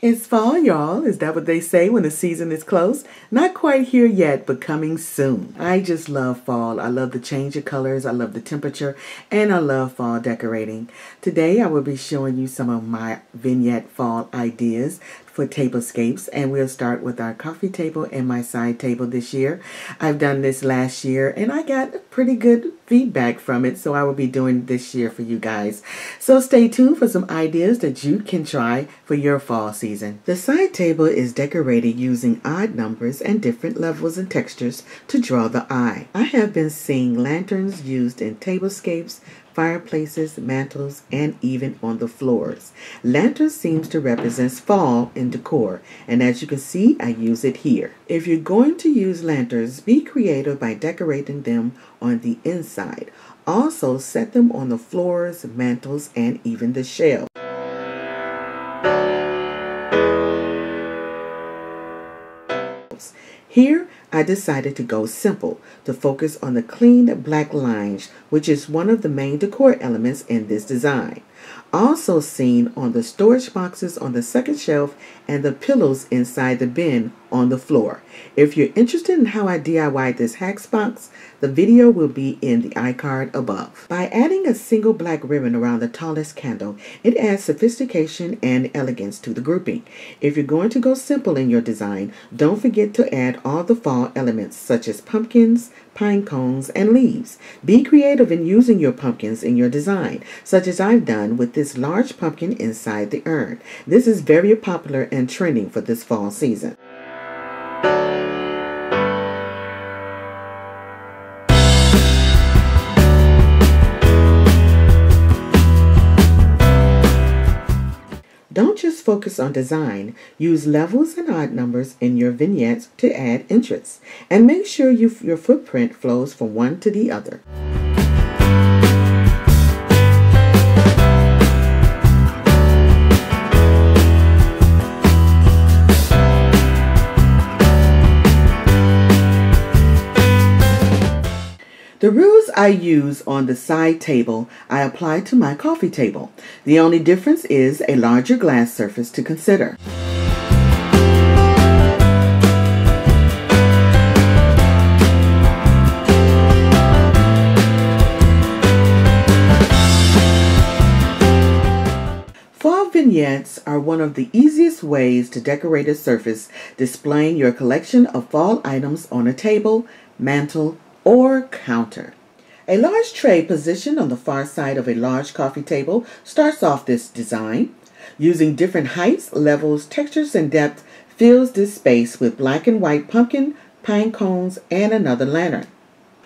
It's fall, y'all. Is that what they say when the season is close? Not quite here yet, but coming soon. I just love fall. I love the change of colors. I love the temperature, and I love fall decorating. Today, I will be showing you some of my vignette fall ideas for tablescapes, and we'll start with our coffee table and my side table this year. I've done this last year, and I got pretty good feedback from it, so I will be doing this year for you guys. So stay tuned for some ideas that you can try for your fall season. The side table is decorated using odd numbers and different levels and textures to draw the eye. I have been seeing lanterns used in tablescapes, fireplaces, mantles, and even on the floors. Lantern seems to represent fall in decor, and as you can see, I use it here. If you're going to use lanterns, be creative by decorating them on the inside. Also, set them on the floors, mantles, and even the shelves. Here, I decided to go simple, to focus on the clean black lines, which is one of the main decor elements in this design. Also seen on the storage boxes on the second shelf and the pillows inside the bin on the floor. If you're interested in how I DIY'd this hacks box, the video will be in the iCard above. By adding a single black ribbon around the tallest candle, it adds sophistication and elegance to the grouping. If you're going to go simple in your design, don't forget to add all the fall elements such as pumpkins, pine cones, and leaves. Be creative in using your pumpkins in your design, such as I've done with this large pumpkin inside the urn. This is very popular and trending for this fall season. Don't just focus on design. Use levels and odd numbers in your vignettes to add interest. And make sure your footprint flows from one to the other. The rules I use on the side table, I apply to my coffee table. The only difference is a larger glass surface to consider. Fall vignettes are one of the easiest ways to decorate a surface, displaying your collection of fall items on a table, mantle, or counter. A large tray positioned on the far side of a large coffee table starts off this design. Using different heights, levels, textures, and depth fills this space with black and white pumpkin, pine cones, and another lantern.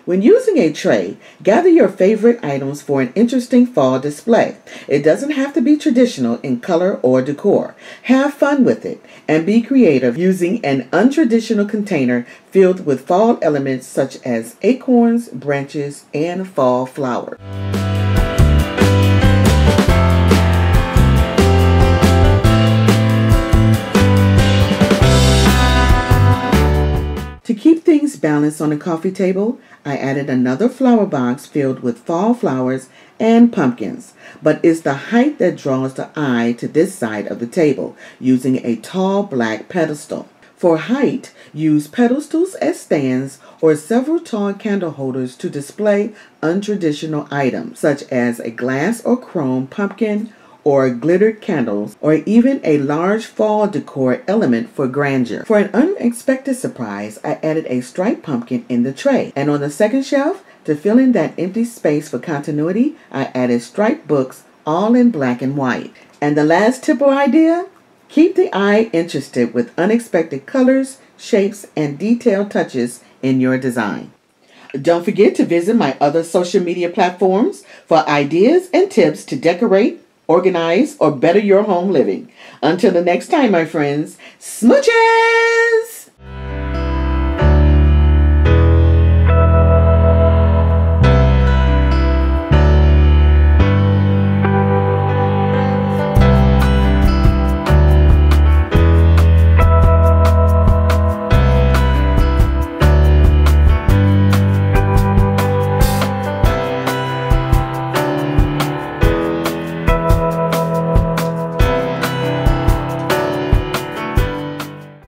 When using a tray, gather your favorite items for an interesting fall display. It doesn't have to be traditional in color or decor. Have fun with it and be creative using an untraditional container filled with fall elements such as acorns, branches, and fall flowers. To keep things balanced on the coffee table, I added another flower box filled with fall flowers and pumpkins, but it's the height that draws the eye to this side of the table, using a tall black pedestal. For height, use pedestals as stands or several tall candle holders to display untraditional items, such as a glass or chrome pumpkin, or glittered candles, or even a large fall decor element for grandeur. For an unexpected surprise, I added a striped pumpkin in the tray. And on the second shelf, to fill in that empty space for continuity, I added striped books, all in black and white. And the last tip or idea? Keep the eye interested with unexpected colors, shapes, and detailed touches in your design. Don't forget to visit my other social media platforms for ideas and tips to decorate, organize, or better your home living. Until the next time, my friends, smooches!